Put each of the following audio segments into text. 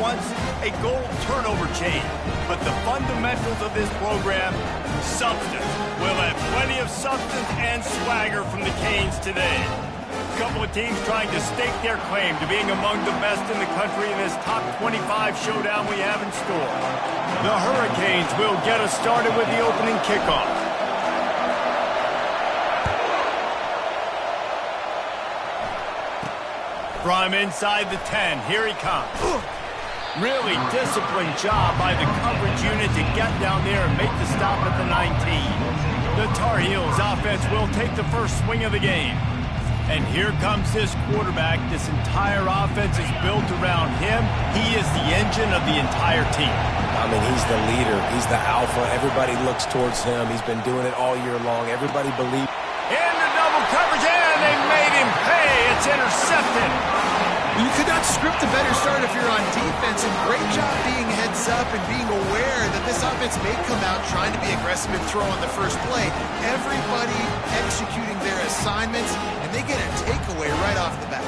once a goal turnover chain. But the fundamentals of this program, substance. We'll have plenty of substance and swagger from the Canes today. A couple of teams trying to stake their claim to being among the best in the country in this top 25 showdown we have in store. The Hurricanes will get us started with the opening kickoff. From inside the 10, here he comes. Really disciplined job by the coverage unit to get down there and make the stop at the 19. The Tar Heels offense will take the first swing of the game. And here comes this quarterback. This entire offense is built around him. He is the engine of the entire team. I mean, he's the leader. He's the alpha. Everybody looks towards him. He's been doing it all year long. Everybody believes. In the double coverage, and they made him pay. It's intercepted. You could not script a better start if you're on defense, and great job being heads up and being aware that this offense may come out trying to be aggressive and throw on the first play. Everybody executing their assignments, and they get a takeaway right off the bat.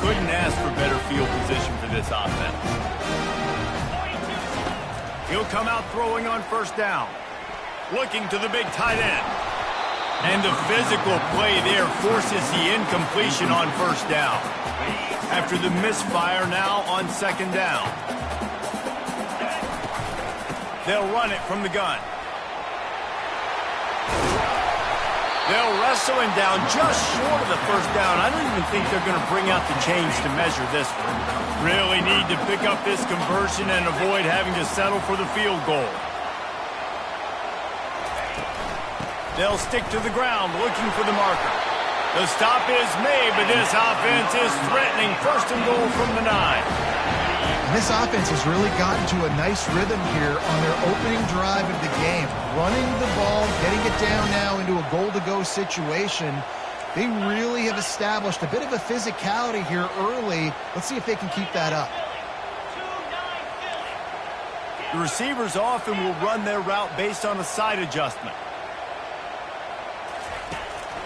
Couldn't ask for better field position for this offense. He'll come out throwing on first down. Looking to the big tight end. And the physical play there forces the incompletion on first down. After the misfire, now on second down. They'll run it from the gun. They'll wrestle him down just short of the first down. I don't even think they're going to bring out the chains to measure this one. Really need to pick up this conversion and avoid having to settle for the field goal. They'll stick to the ground, looking for the marker. The stop is made, but this offense is threatening first and goal from the 9. And this offense has really gotten to a nice rhythm here on their opening drive of the game. Running the ball, getting it down now into a goal-to-go situation. They really have established a bit of a physicality here early. Let's see if they can keep that up. The receivers often will run their route based on a side adjustment.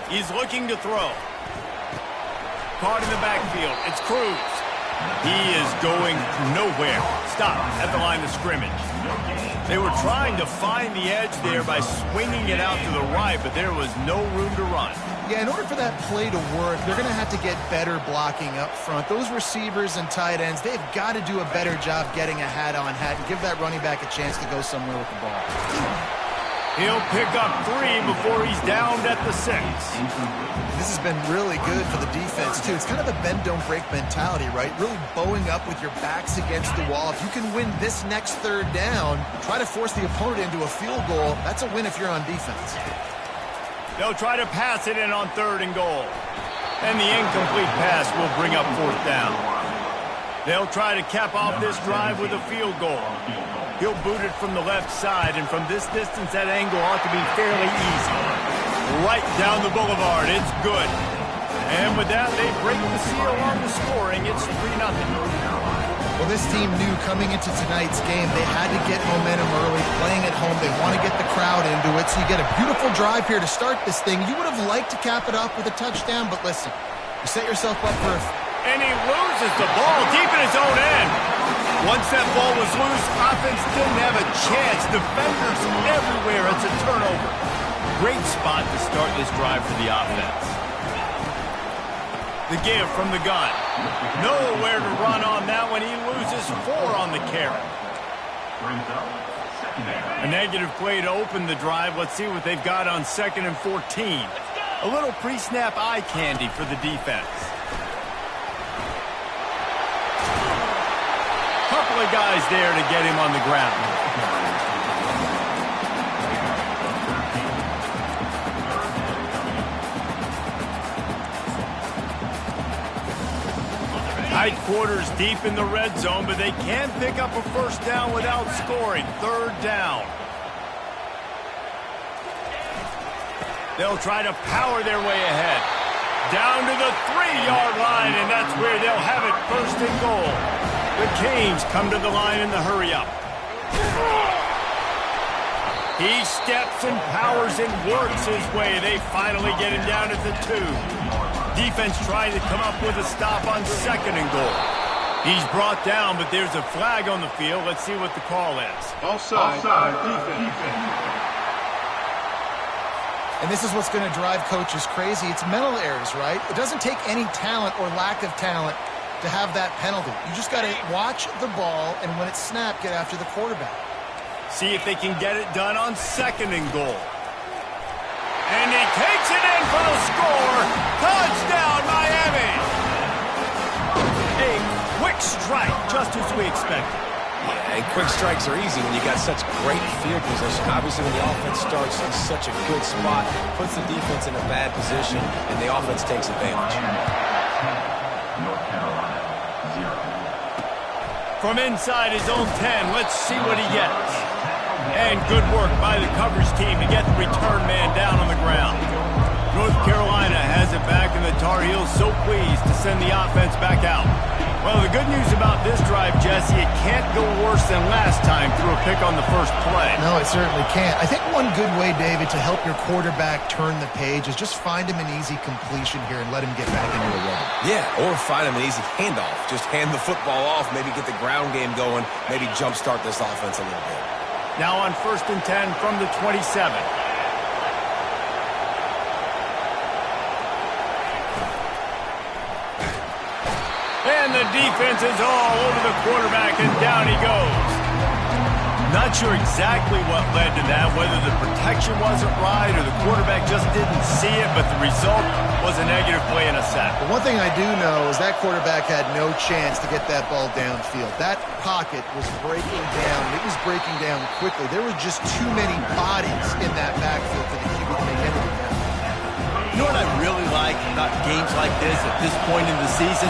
He's looking to throw. Caught in the backfield. It's Cruz. He is going nowhere. Stop at the line of scrimmage. They were trying to find the edge there by swinging it out to the right, but there was no room to run. Yeah, in order for that play to work, they're going to have to get better blocking up front. Those receivers and tight ends, they've got to do a better job getting a hat-on-hat and give that running back a chance to go somewhere with the ball. He'll pick up 3 before he's downed at the 6. This has been really good for the defense, too. It's kind of a bend-don't-break mentality, right? Really bowing up with your backs against the wall. If you can win this next third down, try to force the opponent into a field goal. That's a win if you're on defense. They'll try to pass it in on third and goal. And the incomplete pass will bring up fourth down. They'll try to cap off this drive with a field goal. He'll boot it from the left side, and from this distance, that angle ought to be fairly easy. Right down the boulevard, it's good. And with that, they break the seal on the scoring. It's 3-0. Well, this team knew coming into tonight's game they had to get momentum early, playing at home. They want to get the crowd into it, so you get a beautiful drive here to start this thing. You would have liked to cap it off with a touchdown, but listen, you set yourself up for a... And he loses the ball deep in his own end. Once that ball was loose, offense didn't have a chance. Defenders everywhere. It's a turnover. Great spot to start this drive for the offense. The give from the gun. Nowhere to run on that one. He loses 4 on the carry. A negative play to open the drive. Let's see what they've got on 2nd and 14. A little pre-snap eye candy for the defense. Couple of guys there to get him on the ground. Tight quarters deep in the red zone, but they can pick up a first down without scoring. 3rd down. They'll try to power their way ahead. Down to the 3-yard line, and that's where they'll have it 1st and goal. The Canes come to the line in the hurry-up. He steps and powers and works his way. They finally get him down at the 2. defense trying to come up with a stop on 2nd and goal. He's brought down, but there's a flag on the field. Let's see what the call is. Offside. Defense. And this is what's going to drive coaches crazy. It's mental errors, right? It doesn't take any talent or lack of talent to have that penalty. You just got to watch the ball, and when it's snapped, get after the quarterback. See if they can get it done on 2nd and goal. And he takes it in for the score. Touchdown, Miami. A quick strike, just as we expected. Yeah, and quick strikes are easy when you got such great field position. Obviously, when the offense starts in such a good spot, puts the defense in a bad position, and the offense takes advantage. North Carolina, 0. From inside his own 10, let's see what he gets. And good work by the coverage team to get the return man down on the ground. North Carolina has it back, and the Tar Heels so pleased to send the offense back out. Well, the good news about this drive, Jesse, it can't go worse than last time through a pick on the first play. No, it certainly can't. I think one good way, David, to help your quarterback turn the page is just find him an easy completion here and let him get back into a rhythm. Yeah, or find him an easy handoff. Just hand the football off, maybe get the ground game going, maybe jumpstart this offense a little bit. Now on 1st and 10 from the 27. And the defense is all over the quarterback, and down he goes. Not sure exactly what led to that, whether the protection wasn't right or the quarterback just didn't see it, but the result was a negative play and a sack. But one thing I do know is that quarterback had no chance to get that ball downfield. That pocket was breaking down. It was breaking down quickly. There were just too many bodies in that backfield for the QB to make anything happen. You know what I really like about games like this at this point in the season?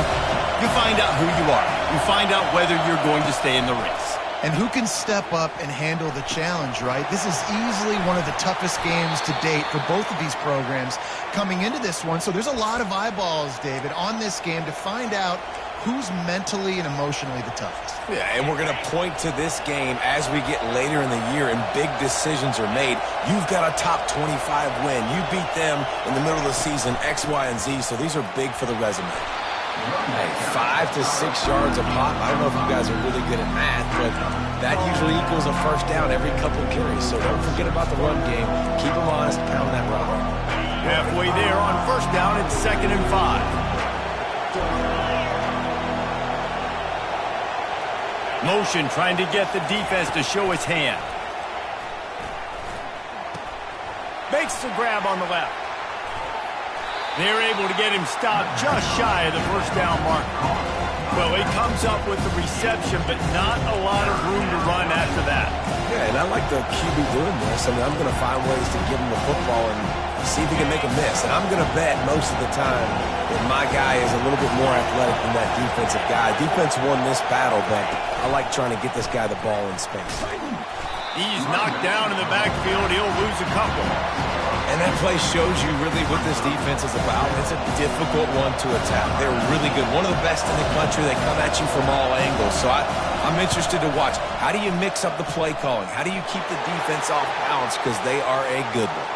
You find out who you are. You find out whether you're going to stay in the race. And who can step up and handle the challenge, right? This is easily one of the toughest games to date for both of these programs coming into this one. So there's a lot of eyeballs, David, on this game to find out who's mentally and emotionally the toughest. Yeah, and we're going to point to this game as we get later in the year and big decisions are made. You've got a top 25 win. You beat them in the middle of the season, X, Y, and Z, so these are big for the resume. Hey, 5 to 6 yards a pop. I don't know if you guys are really good at math, but that usually equals a first down every couple of carries. So don't forget about the run game. Keep them honest, pound that rock. Halfway there on 1st down, it's 2nd and 5. Motion trying to get the defense to show its hand. Makes the grab on the left. They're able to get him stopped just shy of the first down mark. Well, he comes up with the reception, but not a lot of room to run after that. Yeah, and I like the QB doing this. I mean, I'm going to find ways to give him the football and see if he can make a miss. And I'm going to bet most of the time that my guy is a little bit more athletic than that defensive guy. Defense won this battle, but I like trying to get this guy the ball in space. He's knocked down in the backfield. He'll lose a couple. And that play shows you really what this defense is about. It's a difficult one to attack. They're really good. One of the best in the country. They come at you from all angles. So I'm interested to watch. How do you mix up the play calling? How do you keep the defense off balance? Because they are a good one.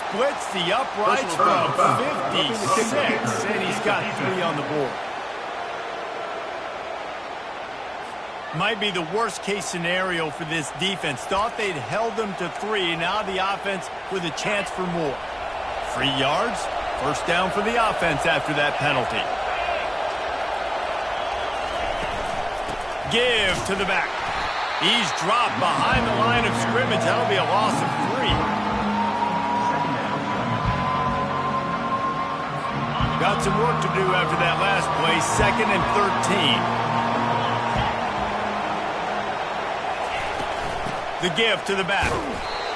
Splits the uprights from 56, and he's got 3 on the board. Might be the worst-case scenario for this defense. Thought they'd held them to 3. Now the offense with a chance for more. 3 yards, first down for the offense after that penalty. Give to the back. He's dropped behind the line of scrimmage. That'll be a loss of 3. Got some work to do after that last play. 2nd and 13. The give to the back.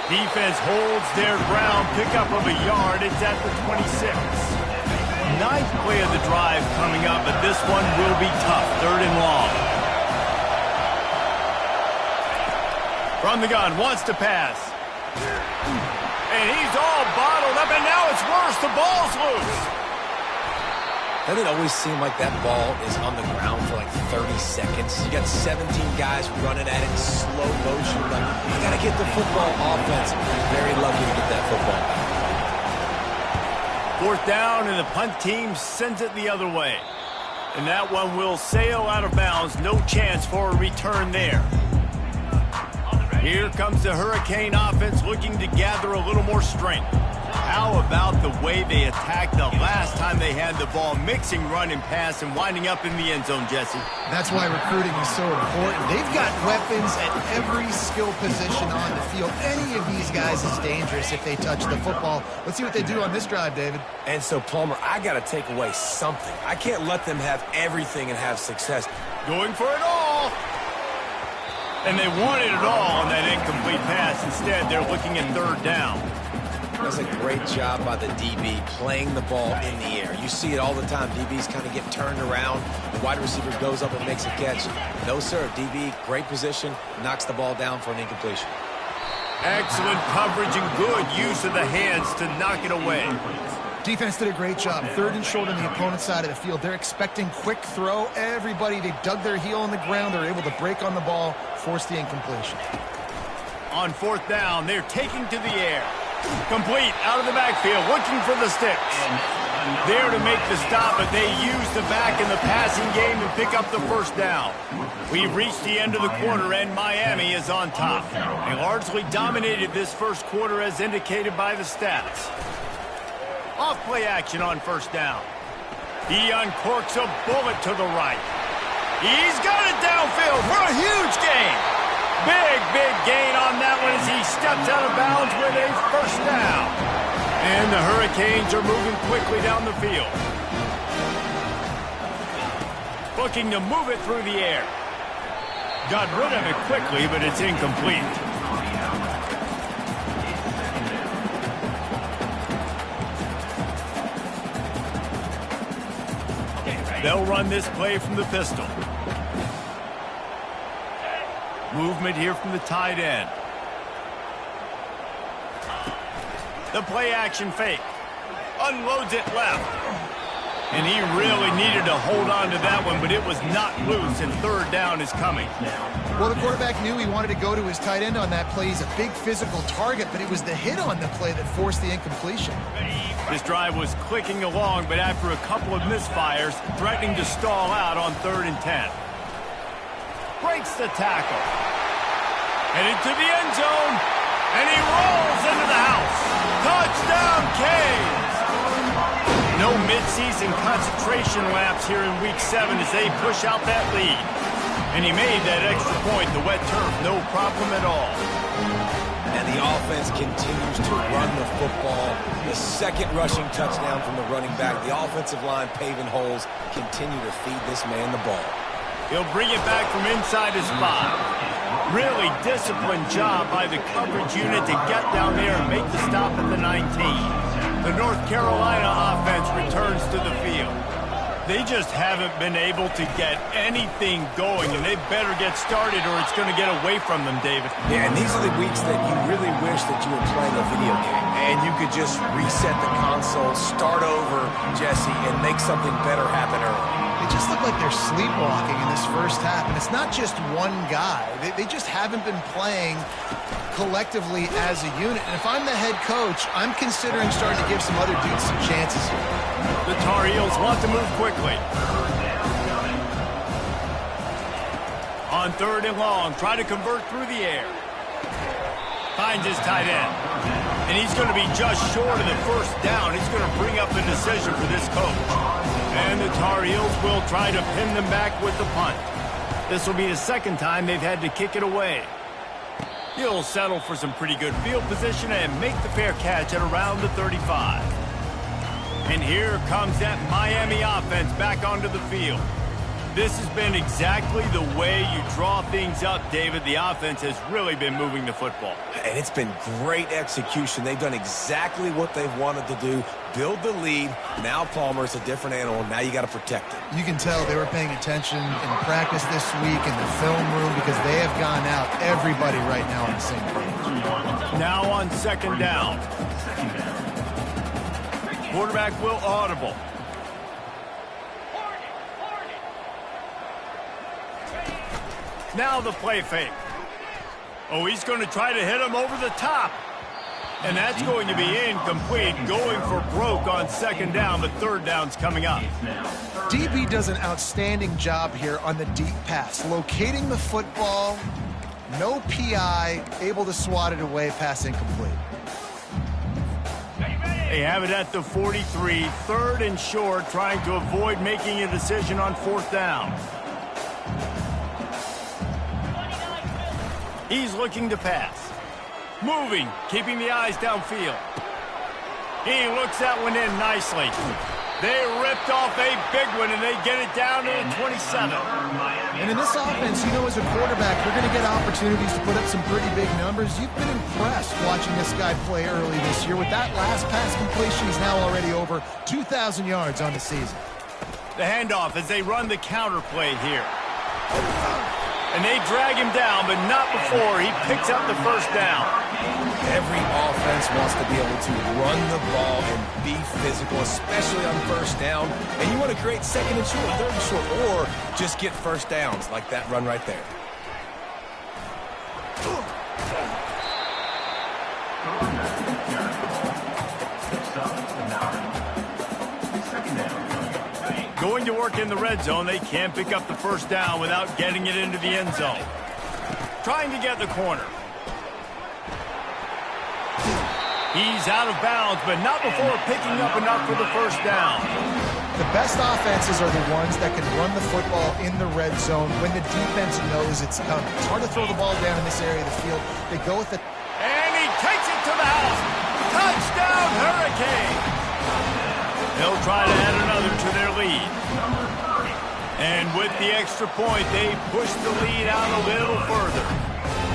Defense holds their ground. Pickup of a yard. It's at the 26. 9th play of the drive coming up, but this one will be tough. 3rd and long. From the gun, wants to pass. And he's all bottled up, and now it's worse. The ball's loose. Doesn't it always seem like that ball is on the ground for like 30 seconds? You got 17 guys running at it in slow motion. Like, I got to get the football offense. Very lucky to get that football back. 4th down, and the punt team sends it the other way. And that one will sail out of bounds. No chance for a return there. Here comes the Hurricane offense looking to gather a little more strength. How about the way they attacked the last time they had the ball, mixing run and pass and winding up in the end zone, Jesse? That's why recruiting is so important. They've got weapons at every skill position on the field. Any of these guys is dangerous if they touch the football. Let's see what they do on this drive, David. And so, Palmer, I got to take away something. I can't let them have everything and have success. Going for it all. And they wanted it all on that incomplete pass. Instead, they're looking at 3rd down. That's a great job by the DB playing the ball in the air. You see it all the time. DBs kind of get turned around. The wide receiver goes up and makes a catch. No, sir. DB, great position, knocks the ball down for an incompletion. Excellent coverage and good use of the hands to knock it away. Defense did a great job. 3rd and short on the opponent's side of the field. They're expecting quick throw. Everybody, they dug their heel in the ground. They're able to break on the ball, force the incompletion. On 4th down, they're taking to the air. Complete out of the backfield, looking for the sticks. There to make the stop, but they use the back in the passing game and pick up the 1st down. We've reached the end of the quarter, and Miami is on top. They largely dominated this first quarter as indicated by the stats. Off play action on 1st down. He uncorks a bullet to the right. He's got it downfield for a huge gain. Big gain on that one as he steps out of bounds with a 1st down. And the Hurricanes are moving quickly down the field. Looking to move it through the air. Got rid of it quickly, but it's incomplete. They'll run this play from the pistol. Movement here from the tight end. The play action fake. Unloads it left. And he really needed to hold on to that one, but it was not loose, and 3rd down is coming. Well, the quarterback knew he wanted to go to his tight end on that play. He's a big physical target, but it was the hit on the play that forced the incompletion. This drive was clicking along, but after a couple of misfires, threatening to stall out on 3rd and 10. Breaks the tackle. Headed to the end zone, and he rolls into the house. Touchdown, Canes! No midseason concentration lapse here in Week 7 as they push out that lead. And he made that extra point, the wet turf, no problem at all. And the offense continues to run the football. The 2nd rushing touchdown from the running back. The offensive line paving holes. Continue to feed this man the ball. He'll bring it back from inside his 5. Really disciplined job by the coverage unit to get down there and make the stop at the 19. The North Carolina offense returns to the field. They just haven't been able to get anything going, and they better get started or it's going to get away from them, David. Yeah, and these are the weeks that you really wish that you were playing a video game and you could just reset the console, start over, Jesse, and make something better happen early. They just look like they're sleepwalking in this first half, and it's not just one guy. They just haven't been playing collectively as a unit. And if I'm the head coach, I'm considering starting to give some other dudes some chances here. The Tar Heels want to move quickly. On 3rd and long, try to convert through the air. Finds his tight end. And he's going to be just short of the 1st down. He's going to bring up the decision for this coach. And the Tar Heels will try to pin them back with the punt. This will be the 2nd time they've had to kick it away. He'll settle for some pretty good field position and make the fair catch at around the 35. And here comes that Miami offense back onto the field. This has been exactly the way you draw things up, David. The offense has really been moving the football. And it's been great execution. They've done exactly what they've wanted to do. Build the lead. Now Palmer's a different animal. Now you got to protect it. You can tell they were paying attention in practice this week in the film room because they have gone out, everybody right now on the same page. Now on 2nd down. Quarterback will audible. Now the play fake. Oh, he's going to try to hit him over the top. And that's going to be incomplete, going for broke on second down. The third down's coming up. DB does an outstanding job here on the deep pass, locating the football, no PI, able to swat it away, pass incomplete. They have it at the 43, third and short, trying to avoid making a decision on fourth down. He's looking to pass. Moving, keeping the eyes downfield. He looks that one in nicely. They ripped off a big one, and they get it down to the 27. And in this offense, you know, as a quarterback, you're going to get opportunities to put up some pretty big numbers. You've been impressed watching this guy play early this year. With that last pass completion, he's now already over 2,000 yards on the season. The handoff as they run the counter play here. And they drag him down, but not before he picks up the first down. Every offense wants to be able to run the ball and be physical, especially on first down. And you want to create second and short, third and short, or just get first downs like that run right there. Going to work in the red zone, they can't pick up the first down without getting it into the end zone. Trying to get the corner. He's out of bounds, but not before picking up enough for the first down. The best offenses are the ones that can run the football in the red zone when the defense knows it's coming. It's hard to throw the ball down in this area of the field. They go with it. And he takes it to the house. Touchdown, Hurricane. They'll try to add another to their lead. And with the extra point, they push the lead out a little further.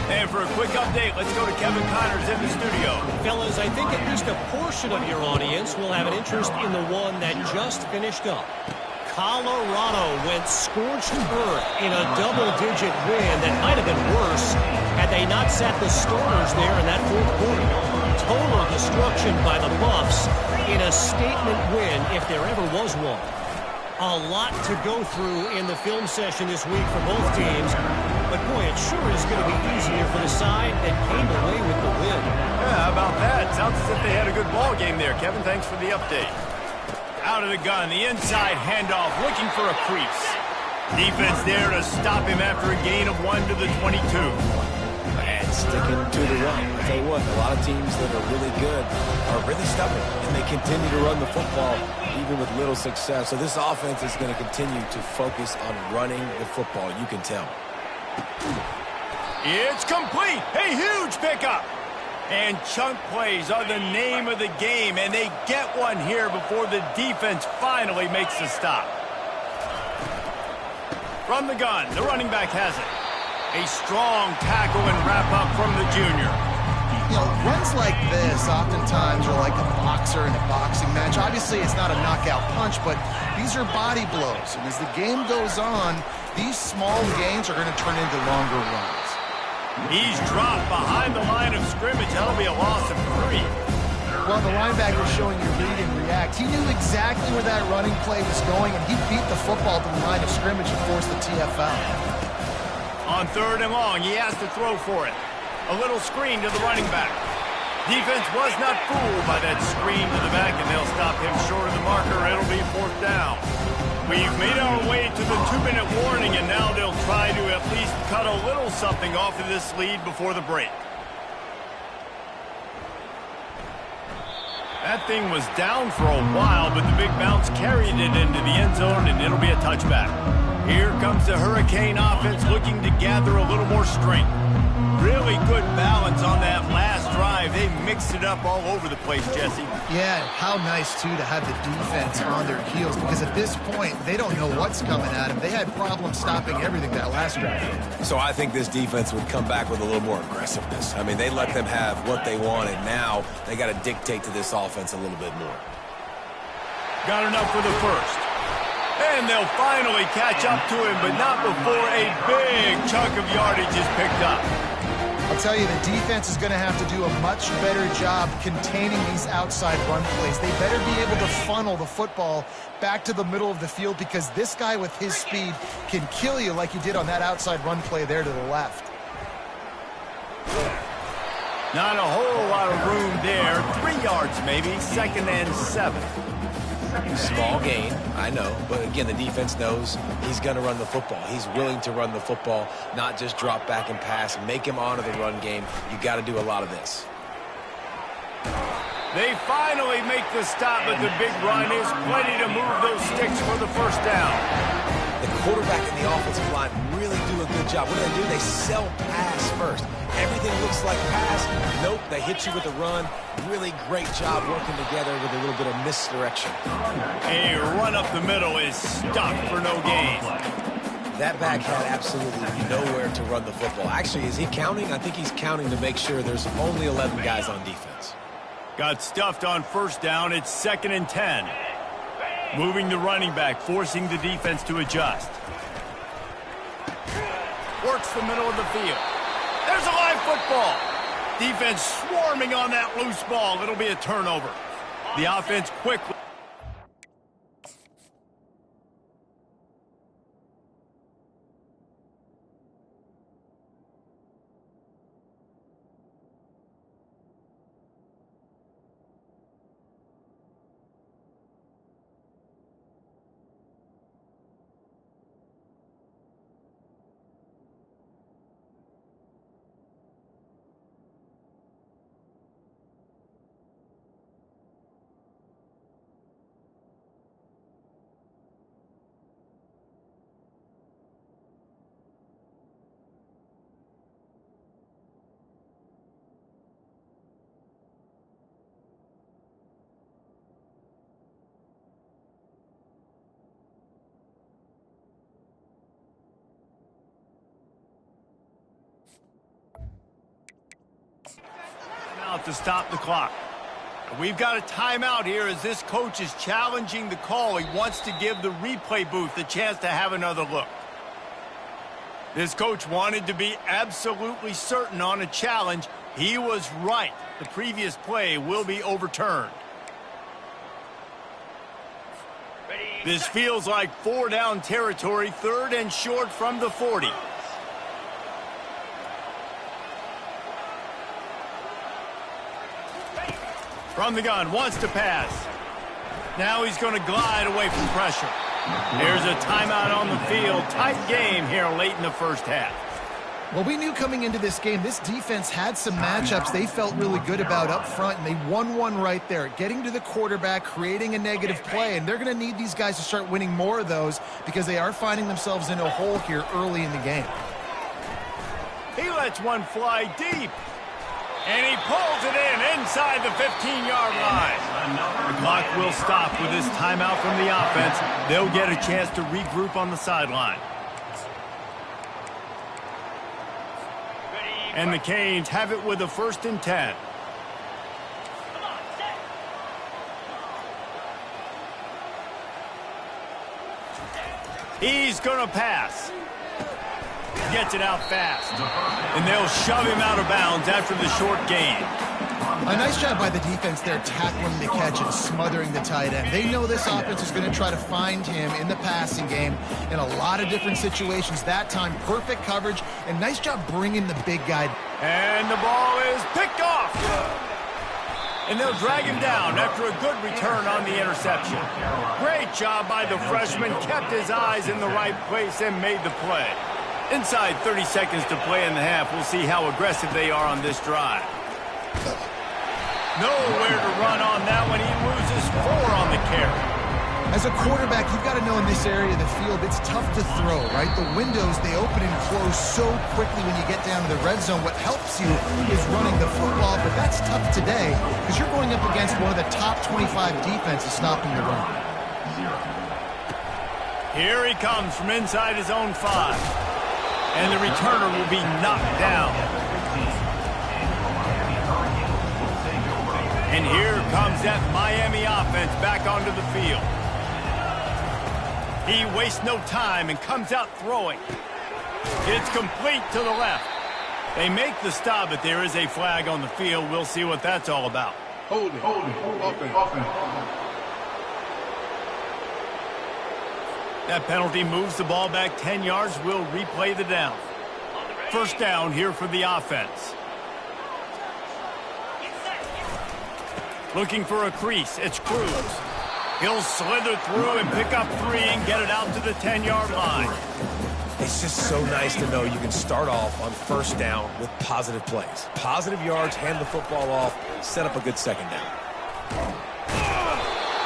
And for a quick update, let's go to Kevin Connors in the studio. Fellas, I think at least a portion of your audience will have an interest in the one that just finished up. Colorado went scorched earth in a double-digit win that might have been worse had they not sat the starters there in that fourth quarter. Total destruction by the Buffs in a statement win, if there ever was one. A lot to go through in the film session this week for both teams, but boy, it sure is going to be easier for the side that came away with the win. Yeah, how about that? Sounds as if they had a good ball game there, Kevin. Thanks for the update. Out of the gun, the inside handoff, looking for a crease. Defense there to stop him after a gain of 1 to the 22. And sticking to the run. I'll tell you what, a lot of teams that are really good are really stubborn, and they continue to run the football even with little success. So this offense is going to continue to focus on running the football. You can tell. It's complete. A huge pickup. And chunk plays are the name of the game, and they get one here before the defense finally makes the stop. From the gun, the running back has it. A strong tackle and wrap-up from the junior. You know, runs like this oftentimes are like a boxer in a boxing match. Obviously, it's not a knockout punch, but these are body blows. And as the game goes on, these small gains are going to turn into longer runs. He's dropped behind the line of scrimmage. That'll be a loss of 3. Well, the linebacker showing you read and react. He knew exactly where that running play was going, and he beat the football to the line of scrimmage and forced the TFL. On third and long, he has to throw for it. A little screen to the running back. Defense was not fooled by that screen to the back, and they'll stop him short of the marker. It'll be fourth down. We've made our way to the 2-minute warning, and now they'll try to at least cut a little something off of this lead before the break. That thing was down for a while, but the big bounce carried it into the end zone, and it'll be a touchback. Here comes the Hurricane offense looking to gather a little more strength. Really good balance on that last drive. They mixed it up all over the place, Jesse. Yeah, how nice, too, to have the defense on their heels, because at this point, they don't know what's coming at them. They had problems stopping everything that last drive. So I think this defense would come back with a little more aggressiveness. I mean, they let them have what they wanted. Now they got to dictate to this offense a little bit more. Got enough for the first. And they'll finally catch up to him, but not before a big chunk of yardage is picked up. I'll tell you, the defense is going to have to do a much better job containing these outside run plays. They better be able to funnel the football back to the middle of the field, because this guy with his speed can kill you like he did on that outside run play there to the left. Not a whole lot of room there. 3 yards maybe. 2nd and 7. Small gain, I know. But again, the defense knows he's going to run the football. He's willing to run the football, not just drop back and pass. Make him honor the run game. You got to do a lot of this. They finally make the stop, but the big run is plenty to move those sticks for the first down. The quarterback and the offensive line really do a good job. What do? They sell pass first. Everything looks like pass. Nope, they hit you with a run. Really great job working together with a little bit of misdirection. A run up the middle is stuck for no gain. That back had absolutely nowhere to run the football. Actually, is he counting? I think he's counting to make sure there's only 11 guys on defense. Got stuffed on first down. It's 2nd and 10. Moving the running back, forcing the defense to adjust. Works the middle of the field. There's a live football. Defense swarming on that loose ball. It'll be a turnover. The offense quickly. To stop the clock. We've got a timeout here as this coach is challenging the call. He wants to give the replay booth a chance to have another look. This coach wanted to be absolutely certain on a challenge. He was right. The previous play will be overturned. This feels like 4-down territory, 3rd and short from the 40. From the gun, wants to pass. Now he's going to glide away from pressure. There's a timeout on the field. Tight game here late in the first half. Well, we knew coming into this game, this defense had some matchups they felt really good about up front, and they won one right there, getting to the quarterback, creating a negative play, and they're going to need these guys to start winning more of those because they are finding themselves in a hole here early in the game. He lets one fly deep. And he pulls it in inside the 15-yard line. The clock will stop with this timeout from the offense. They'll get a chance to regroup on the sideline. And the Canes have it with a 1st and 10. He's going to pass. Gets it out fast. And they'll shove him out of bounds after the short gain. A nice job by the defense there, tackling the catch and smothering the tight end. They know this offense is going to try to find him in the passing game in a lot of different situations. That time, perfect coverage, and nice job bringing the big guy. And the ball is picked off. And they'll drag him down after a good return on the interception. Great job by the freshman. Kept his eyes in the right place and made the play. Inside 30 seconds to play in the half. We'll see how aggressive they are on this drive. Nowhere to run on that one. He loses 4 on the carry. As a quarterback, you've got to know in this area of the field, it's tough to throw, right? The windows, they open and close so quickly when you get down to the red zone. What helps you is running the football, but that's tough today because you're going up against one of the top 25 defenses stopping the run. Here he comes from inside his own 5. And the returner will be knocked down. And here comes that Miami offense back onto the field. He wastes no time and comes out throwing. It's complete to the left. They make the stop, but there is a flag on the field. We'll see what that's all about. Hold it. Offense. That penalty moves the ball back 10 yards. We'll replay the down. First down here for the offense. Looking for a crease. It's Cruz. He'll slither through and pick up 3 and get it out to the 10-yard line. It's just so nice to know you can start off on first down with positive plays. Positive yards, hand the football off, set up a good second down.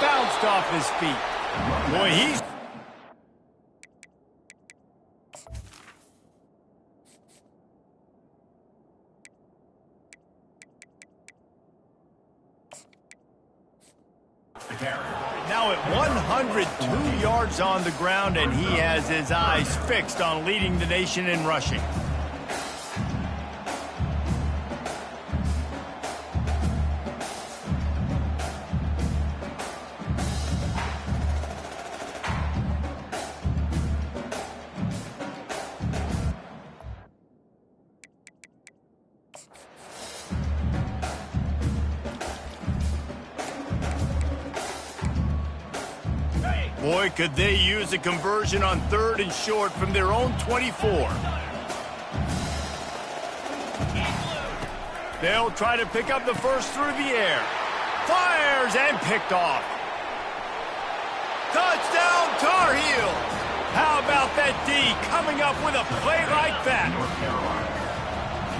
Bounced off his feet. Boy, he's... Now at 102 yards on the ground, and he has his eyes fixed on leading the nation in rushing. Boy, could they use a conversion on 3rd and short from their own 24. They'll try to pick up the first through the air. Fires and picked off. Touchdown, Tar Heels! How about that D coming up with a play like that?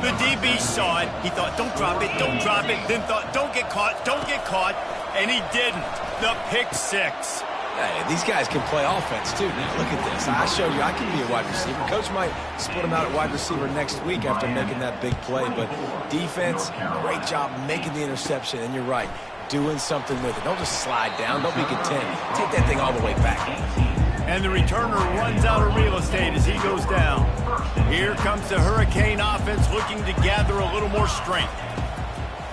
The DB saw it. He thought, don't drop it, don't drop it. Then thought, don't get caught, and he didn't. The pick 6. Hey, these guys can play offense, too. Now, look at this. I showed you I can be a wide receiver. Coach might split him out at wide receiver next week after making that big play. But defense, great job making the interception. And you're right, doing something with it. Don't just slide down. Don't be content. Take that thing all the way back. And the returner runs out of real estate as he goes down. Here comes the Hurricane offense looking to gather a little more strength.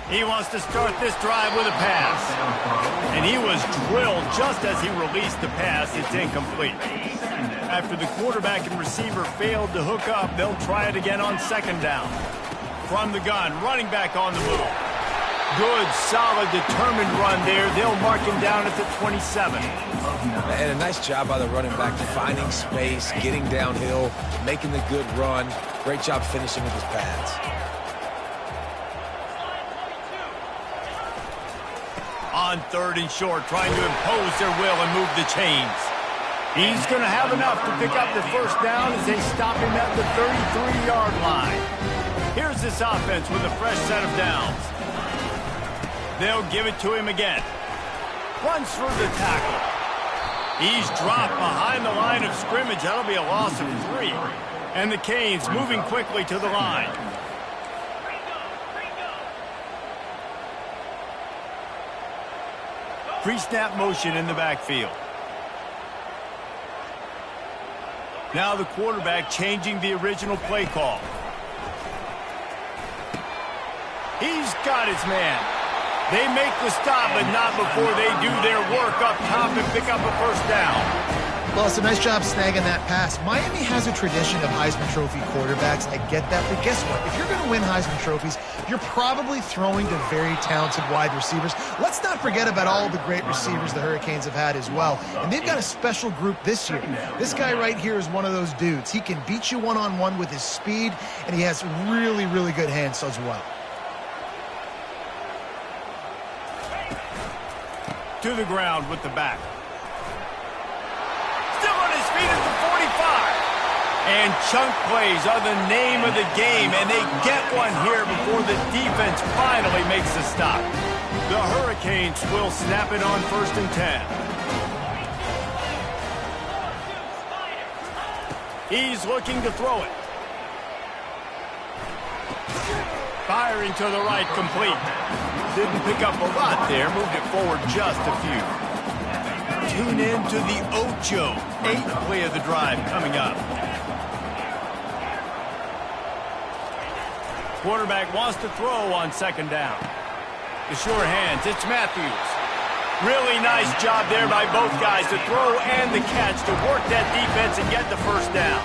He wants to start this drive with a pass. And he was drilled just as he released the pass. It's incomplete. After the quarterback and receiver failed to hook up, they'll try it again on 2nd down. From the gun, running back on the move. Good, solid, determined run there. They'll mark him down at the 27. And a nice job by the running back, finding space, getting downhill, making the good run. Great job finishing with his pads. On 3rd and short, trying to impose their will and move the chains. He's going to have enough to pick up the first down as they stop him at the 33-yard line. Here's this offense with a fresh set of downs. They'll give it to him again. Runs through the tackle. He's dropped behind the line of scrimmage. That'll be a loss of 3. And the Canes moving quickly to the line. Pre-snap motion in the backfield. Now the quarterback changing the original play call. He's got his man. They make the stop, but not before they do their work up top and pick up a first down. Well, it's a nice job snagging that pass. Miami has a tradition of Heisman Trophy quarterbacks. I get that, but guess what? If you're going to win Heisman Trophies, you're probably throwing to very talented wide receivers. Let's not forget about all the great receivers the Hurricanes have had as well. And they've got a special group this year. This guy right here is one of those dudes. He can beat you one-on-one with his speed, and he has really, really good hands as well. To the ground with the back. Still on his feet at the 45. And chunk plays are the name of the game, and they get one here before the defense finally makes the stop. The Hurricanes will snap it on 1st and 10. He's looking to throw it. Firing to the right, complete. Didn't pick up a lot there, moved it forward just a few. Tune in to the Ocho. 8th play of the drive coming up. Quarterback wants to throw on 2nd down. The sure hands, it's Matthews. Really nice job there by both guys to throw and the catch to work that defense and get the first down.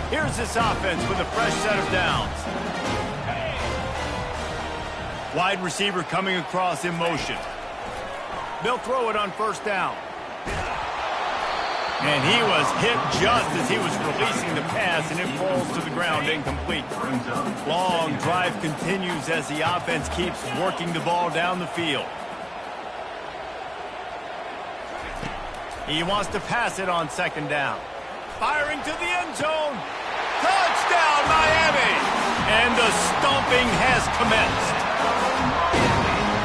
Here's this offense with a fresh set of downs. Wide receiver coming across in motion. They'll throw it on 1st down. And he was hit just as he was releasing the pass, and it falls to the ground incomplete. Long drive continues as the offense keeps working the ball down the field. He wants to pass it on 2nd down. Firing to the end zone. Touchdown, Miami! And the stomping has commenced.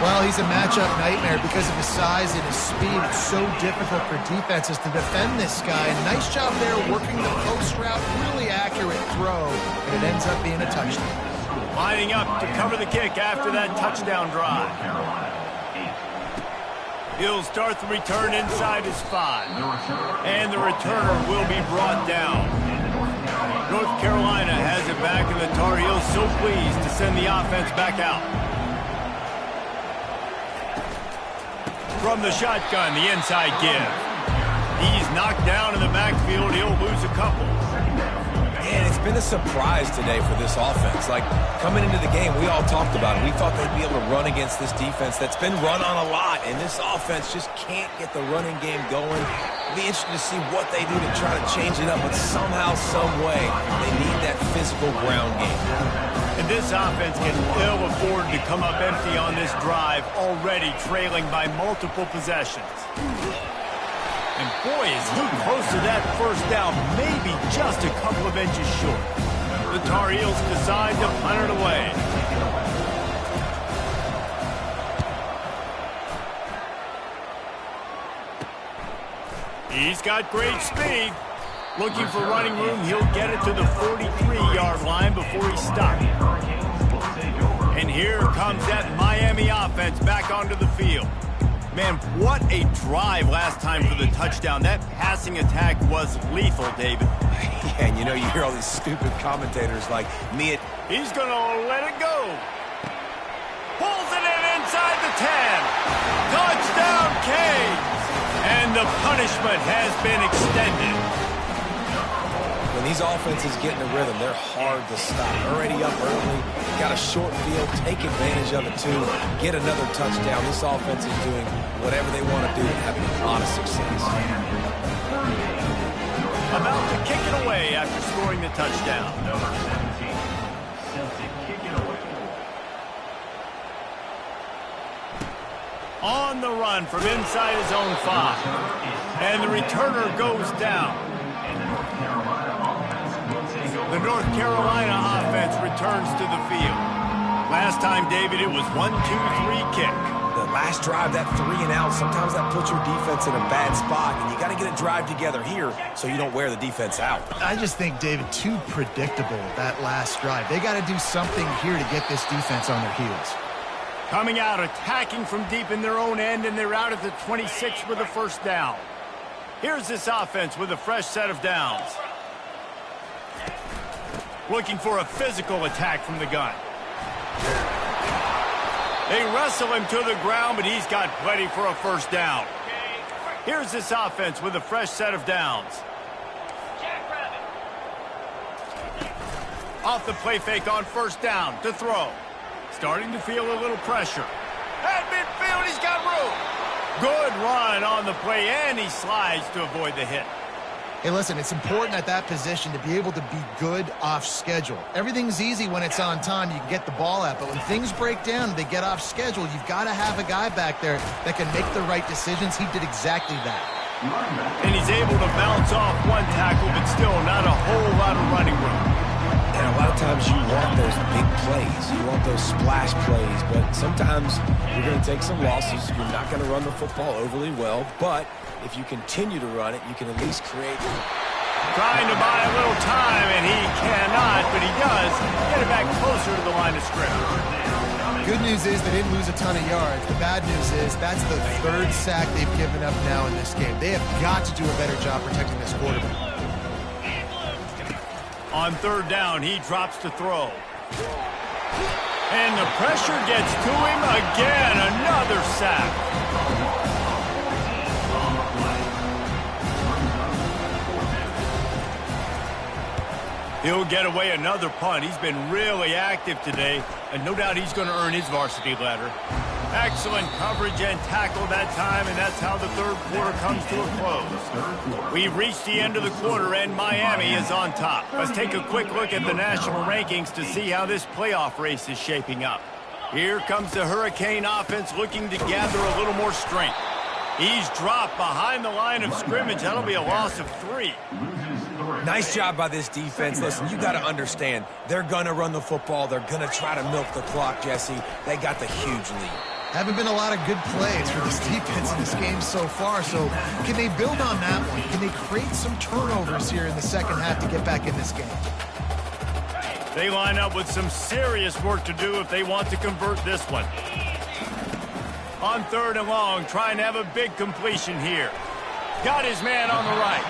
Well, he's a matchup nightmare because of his size and his speed. It's so difficult for defenses to defend this guy. Nice job there working the post route. Really accurate throw, and it ends up being a touchdown. Lining up to cover the kick after that touchdown drive. He'll start the return inside his 5. And the returner will be brought down. North Carolina has it back, and the Tar Heels so pleased to send the offense back out. From the shotgun, the inside give. He's knocked down in the backfield. He'll lose a couple. And it's been a surprise today for this offense. Like, coming into the game, we all talked about it. We thought they'd be able to run against this defense that's been run on a lot, and this offense just can't get the running game going. It'll be interesting to see what they do to try to change it up, but somehow, some way, they need that physical ground game. And this offense can ill afford to come up empty on this drive, already trailing by multiple possessions. And boy, is he close to that 1st down, maybe just a couple of inches short. The Tar Heels decide to punt it away. He's got great speed. Looking for running room, he'll get it to the 43-yard line before he stops. And here comes that Miami offense back onto the field. Man, what a drive last time for the touchdown. That passing attack was lethal, David. Yeah, and you know, you hear all these stupid commentators like me. He's going to let it go. Pulls it in inside the 10. Touchdown, Canes. And the punishment has been extended. When these offenses get in a rhythm, they're hard to stop. Already up early, got a short field, take advantage of it too, get another touchdown. This offense is doing whatever they want to do and having a lot of success. About to kick it away after scoring the touchdown. Number 17, Celtic kick it away. On the run from inside his own 5. And the returner goes down. The North Carolina offense returns to the field. Last time, David, it was 1-2-3 kick. The last drive, that 3 and out, sometimes that puts your defense in a bad spot, and you got to get a drive together here so you don't wear the defense out. I just think, David, too predictable, that last drive. They got to do something here to get this defense on their heels. Coming out, attacking from deep in their own end, and they're out at the 26 with a 1st down. Here's this offense with a fresh set of downs. Looking for a physical attack from the gun. They wrestle him to the ground, but he's got plenty for a 1st down. Here's this offense with a fresh set of downs. Off the play fake on 1st down to throw. Starting to feel a little pressure. At midfield, he's got room. Good run on the play, and he slides to avoid the hit. Hey, listen, it's important at that position to be able to be good off schedule. Everything's easy when it's on time. You can get the ball out. But when things break down and they get off schedule, you've got to have a guy back there that can make the right decisions. He did exactly that. And he's able to bounce off one tackle, but still not a whole lot of running room. And a lot of times you want those big plays. You want those splash plays. But sometimes you're going to take some losses. You're not going to run the football overly well. But if you continue to run it, you can at least create. Trying to buy a little time, and he cannot, but he does get it back closer to the line of scrimmage. Good news is they didn't lose a ton of yards. The bad news is that's the 3rd sack they've given up now in this game. They have got to do a better job protecting this quarterback. On 3rd down, he drops to throw. And the pressure gets to him again. Another sack. He'll get away another punt. He's been really active today, and no doubt he's going to earn his varsity letter. Excellent coverage and tackle that time, and that's how the 3rd quarter comes to a close. We've reached the end of the quarter, and Miami is on top. Let's take a quick look at the national rankings to see how this playoff race is shaping up. Here comes the Hurricane offense looking to gather a little more strength. He's dropped behind the line of scrimmage. That'll be a loss of 3. Nice job by this defense. Listen, you got to understand, they're going to run the football. They're going to try to milk the clock, Jesse. They got the huge lead. Haven't been a lot of good plays for this defense in this game so far, so can they build on that one? Can they create some turnovers here in the second half to get back in this game? They line up with some serious work to do if they want to convert this one. On 3rd and long, trying to have a big completion here. Got his man on the right.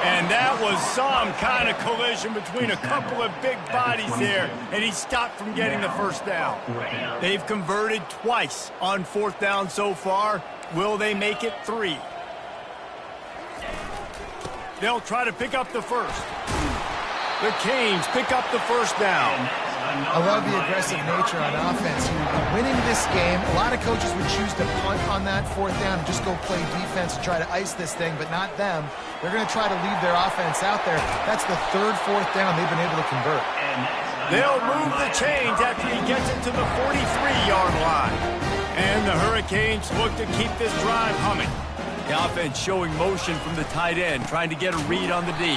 And that was some kind of collision between a couple of big bodies there, and he stopped from getting the first down. They've converted twice on 4th down so far. Will they make it 3? They'll try to pick up the first. The Canes pick up the first down. I love the aggressive nature on offense. You're winning this game. A lot of coaches would choose to punt on that 4th down and just go play defense and try to ice this thing, but not them. They're going to try to leave their offense out there. That's the 3rd, 4th down they've been able to convert. They'll move the chains after he gets it to the 43-yard line. And the Hurricanes look to keep this drive humming. The offense showing motion from the tight end, trying to get a read on the D.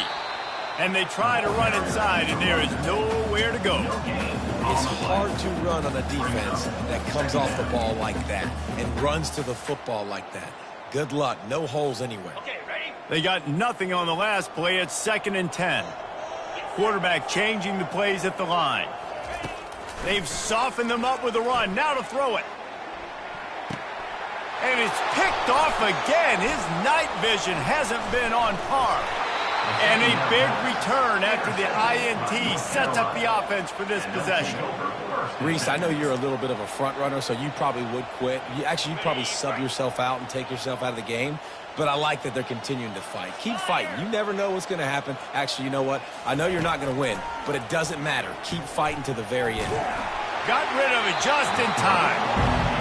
And they try to run inside, and there is nowhere to go. It's hard to run on a defense that comes off the ball like that and runs to the football like that. Good luck. No holes anywhere. They got nothing on the last play. It's 2nd and 10. Quarterback changing the plays at the line. They've softened them up with a run. Now to throw it. And it's picked off again. His night vision hasn't been on par. And a big return after the INT sets up the offense for this possession. Reese, I know you're a little bit of a front runner, so you probably would quit. You'd probably sub yourself out and take yourself out of the game. But I like that they're continuing to fight. Keep fighting. You never know what's going to happen. Actually, you know what? I know you're not going to win, but it doesn't matter. Keep fighting to the very end. Got rid of it just in time.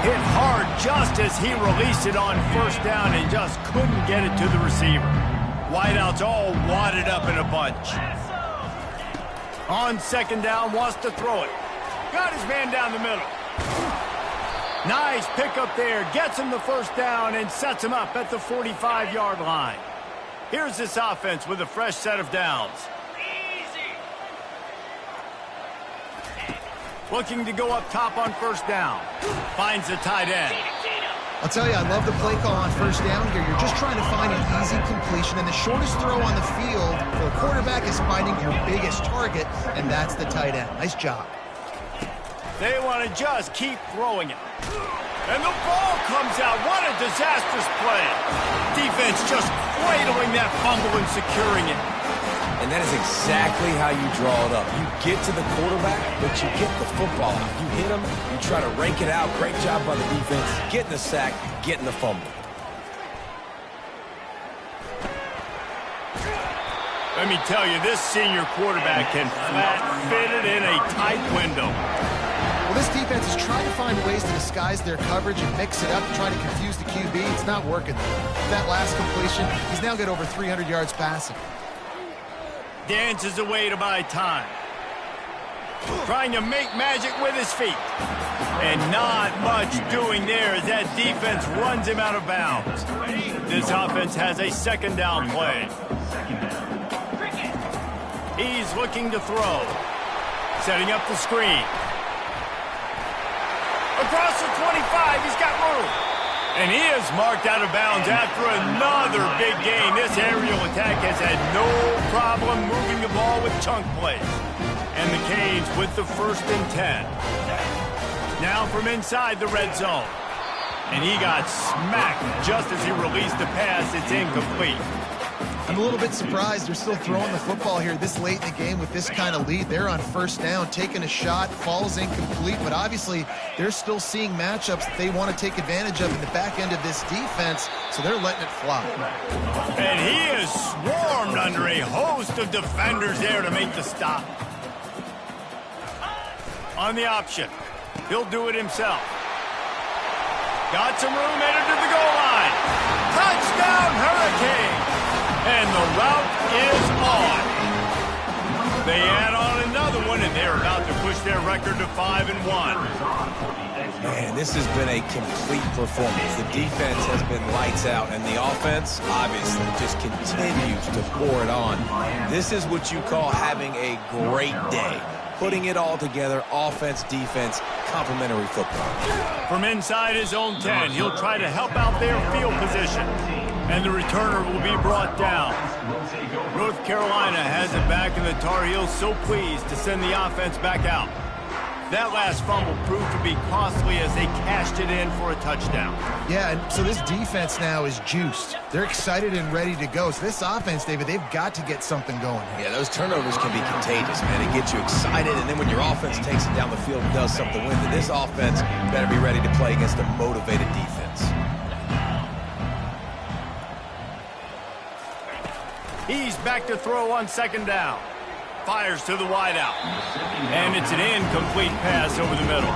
Hit hard just as he released it on 1st down and just couldn't get it to the receiver. Wideouts all wadded up in a bunch. On 2nd down, wants to throw it. Got his man down the middle. Nice pickup there. Gets him the 1st down and sets him up at the 45-yard line. Here's this offense with a fresh set of downs. Looking to go up top on 1st down. Finds the tight end. I'll tell you, I love the play call on 1st down here. You're just trying to find an easy completion, and the shortest throw on the field for a quarterback is finding your biggest target, and that's the tight end. Nice job. They want to just keep throwing it. And the ball comes out. What a disastrous play. Defense just cradling that fumble and securing it. And that is exactly how you draw it up. You get to the quarterback, but you get the football out. You hit him, you try to rake it out. Great job by the defense, getting the sack, getting the fumble. Let me tell you, this senior quarterback can flat fit it in a tight window. Well, this defense is trying to find ways to disguise their coverage and mix it up to try to confuse the QB. It's not working. That last completion, he's now got over 300 yards passing. Dances away to buy time. Trying to make magic with his feet. And not much doing there as that defense runs him out of bounds. This offense has a 2nd down play. He's looking to throw. Setting up the screen. Across the 25, he's got room. And he is marked out of bounds after another big gain. This aerial attack has had no problem moving the ball with chunk plays. And the Canes with the 1st and 10. Now from inside the red zone. And he got smacked just as he released the pass. It's incomplete. I'm a little bit surprised they're still throwing the football here this late in the game with this kind of lead. They're on 1st down, taking a shot, falls incomplete, but obviously they're still seeing matchups that they want to take advantage of in the back end of this defense, so they're letting it fly. And he is swarmed under a host of defenders there to make the stop. On the option, he'll do it himself. Got some room, headed to the goal line. Touchdown, Hurricane! And the route is on. They add on another one, and they're about to push their record to 5-1. Man, this has been a complete performance. The defense has been lights out, and the offense, obviously, just continues to pour it on. This is what you call having a great day. Putting it all together, offense, defense, complementary football. From inside his own 10, he'll try to help out their field position. And the returner will be brought down. North Carolina has it back, and the Tar Heels so pleased to send the offense back out. That last fumble proved to be costly as they cashed it in for a touchdown. Yeah, and so this defense now is juiced. They're excited and ready to go. So this offense, David, they've got to get something going. Yeah, those turnovers can be contagious, man. It gets you excited, and then when your offense takes it down the field and does something with it, this offense better be ready to play against a motivated defense. He's back to throw on second down. Fires to the wideout. And it's an incomplete pass over the middle.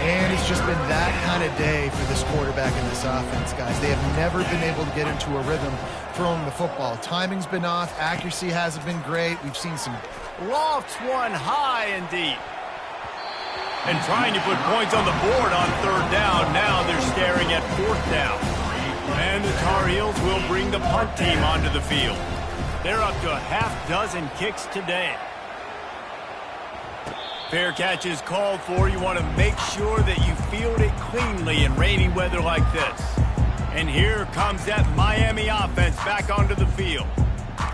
And it's just been that kind of day for this quarterback and this offense, guys. They have never been able to get into a rhythm throwing the football. Timing's been off. Accuracy hasn't been great. We've seen some... Lofts one high and deep. And trying to put points on the board on third down. Now they're staring at fourth down. And the Tar Heels will bring the punt team onto the field. They're up to a half-dozen kicks today. Fair catch is called for. You want to make sure that you field it cleanly in rainy weather like this. And here comes that Miami offense back onto the field.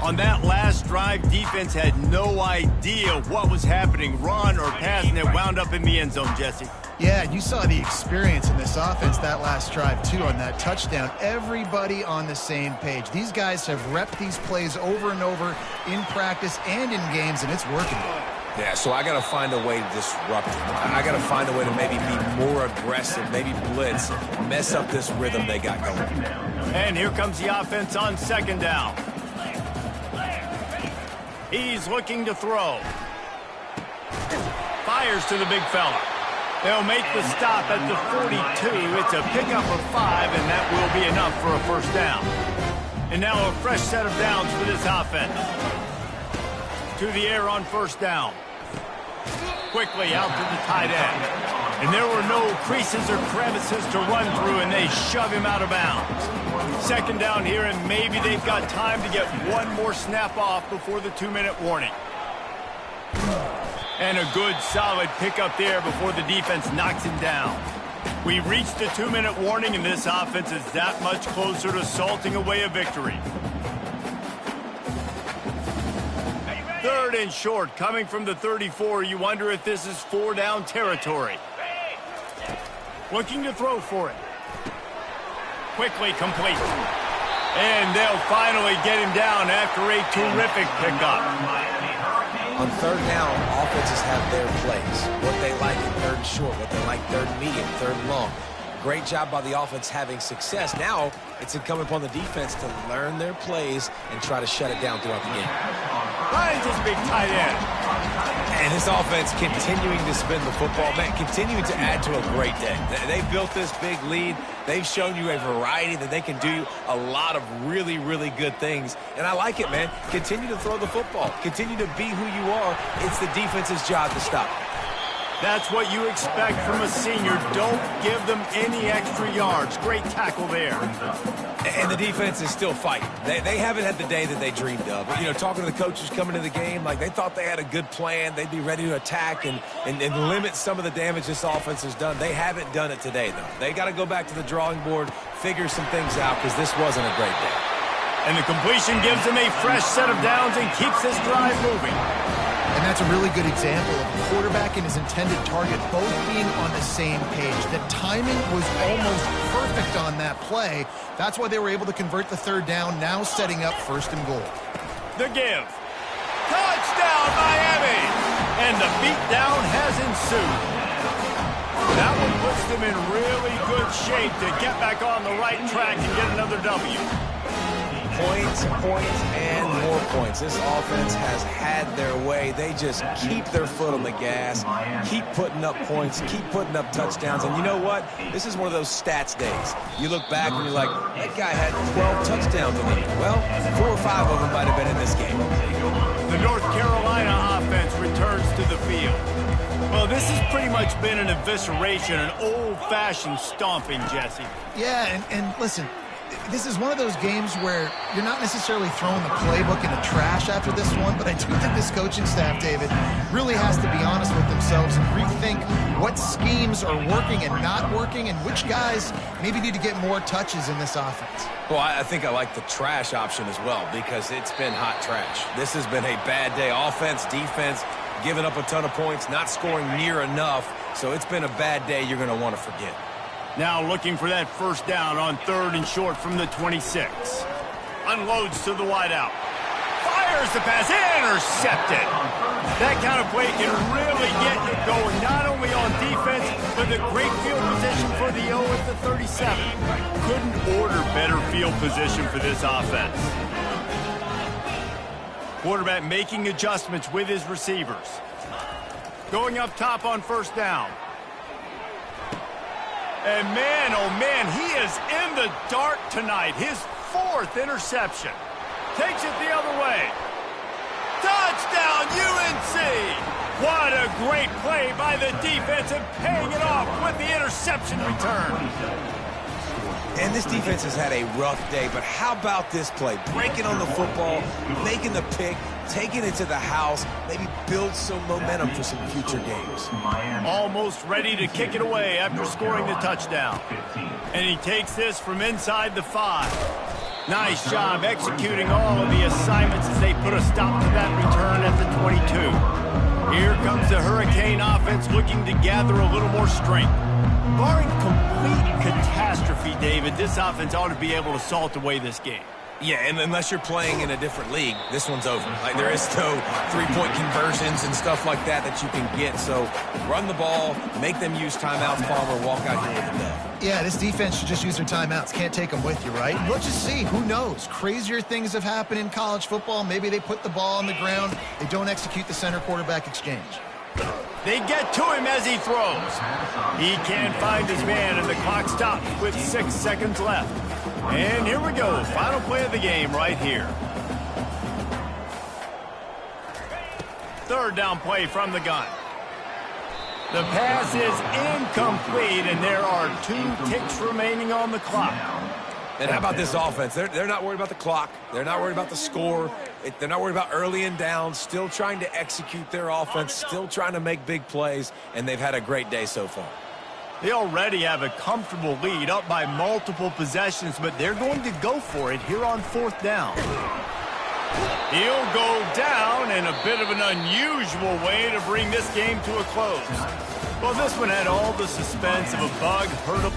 On that last drive, defense had no idea what was happening, run or pass, and it wound up in the end zone, Jesse. Yeah, you saw the experience in this offense that last drive, too, on that touchdown. Everybody on the same page. These guys have repped these plays over and over in practice and in games, and it's working. Yeah, so I got to find a way to disrupt it. I got to find a way to maybe be more aggressive, maybe blitz, mess up this rhythm they got going. And here comes the offense on second down. He's looking to throw. Fires to the big fella. They'll make the stop at the 42. It's a pickup of 5, and that will be enough for a first down. And now a fresh set of downs for this offense. To the air on first down. Quickly out to the tight end. And there were no creases or crevices to run through, and they shove him out of bounds. Second down here, and maybe they've got time to get one more snap off before the 2-minute warning. And a good, solid pickup there before the defense knocks him down. We reached the 2-minute warning, and this offense is that much closer to salting away a victory. Third and short, coming from the 34. You wonder if this is 4-down territory. Looking to throw for it. Quickly complete. And they'll finally get him down after a terrific pickup. On third down, offenses have their plays. What they like in third and short, what they like third and medium, third and long. Great job by the offense having success. Now it's incumbent upon the defense to learn their plays and try to shut it down throughout the game. Finds his big tight end. And his offense continuing to spin the football, man, continuing to add to a great day. They've built this big lead. They've shown you a variety that they can do a lot of really, really good things. And I like it, man. Continue to throw the football. Continue to be who you are. It's the defense's job to stop it. That's what you expect from a senior. Don't give them any extra yards. Great tackle there. And the defense is still fighting. They haven't had the day that they dreamed of. You know, talking to the coaches coming to the game, like they thought they had a good plan. They'd be ready to attack and limit some of the damage this offense has done. They haven't done it today, though. They got to go back to the drawing board, figure some things out, because this wasn't a great day. And the completion gives them a fresh set of downs and keeps this drive moving. And that's a really good example of a quarterback and his intended target both being on the same page. The timing was almost perfect on that play. That's why they were able to convert the third down, now setting up first and goal. The give. Touchdown, Miami! And the beatdown has ensued. That one puts them in really good shape to get back on the right track and get another W. Points, and more points. This offense has had their way. They just keep their foot on the gas, keep putting up points, keep putting up touchdowns. And you know what? This is one of those stats days. You look back and you're like, that guy had 12 touchdowns in it. Well, 4 or 5 of them might have been in this game. The North Carolina offense returns to the field. Well, this has pretty much been an evisceration, an old-fashioned stomping, Jesse. Yeah, and listen, this is one of those games where you're not necessarily throwing the playbook in the trash after this one, but I do think this coaching staff, David, really has to be honest with themselves and rethink what schemes are working and not working and which guys maybe need to get more touches in this offense. Well, I think I like the trash option as well because it's been hot trash. This has been a bad day. Offense, defense, giving up a ton of points, not scoring near enough. So it's been a bad day you're going to want to forget. Now looking for that first down on 3rd and short from the 26. Unloads to the wideout. Fires the pass. Intercepted. That kind of play can really get you going, not only on defense, but the great field position for the O at the 37. Couldn't order better field position for this offense. Quarterback making adjustments with his receivers. Going up top on first down. And man, oh man, he is in the dark tonight. His 4th interception. Takes it the other way. Touchdown, UNC! What a great play by the defense and paying it off with the interception return. And this defense has had a rough day, but how about this play? Breaking on the football, making the pick, taking it to the house, maybe build some momentum for some future games. Almost ready to kick it away after scoring the touchdown. And he takes this from inside the 5. Nice job executing all of the assignments as they put a stop to that return at the 22. Here comes the Hurricane offense looking to gather a little more strength. Barring complete catastrophe, David, this offense ought to be able to salt away this game. Yeah, and unless you're playing in a different league, this one's over. Like, there is no three-point conversions and stuff like that that you can get. So run the ball, make them use timeouts, Palmer, walk out here with a dub. Yeah, this defense should just use their timeouts. Can't take them with you, right? We'll just see. Who knows? Crazier things have happened in college football. Maybe they put the ball on the ground. They don't execute the center-quarterback exchange. They get to him as he throws. He can't find his man, and the clock stops with 6 seconds left. And here we go. Final play of the game right here. 3rd down play from the gun. The pass is incomplete, and there are 2 ticks remaining on the clock. And how about this offense? They're not worried about the clock. They're not worried about the score. They're not worried about early and down. Still trying to execute their offense. Still trying to make big plays. And they've had a great day so far. They already have a comfortable lead up by multiple possessions, but they're going to go for it here on 4th down. He'll go down in a bit of an unusual way to bring this game to a close. Well, this one had all the suspense of a bug, hurdle.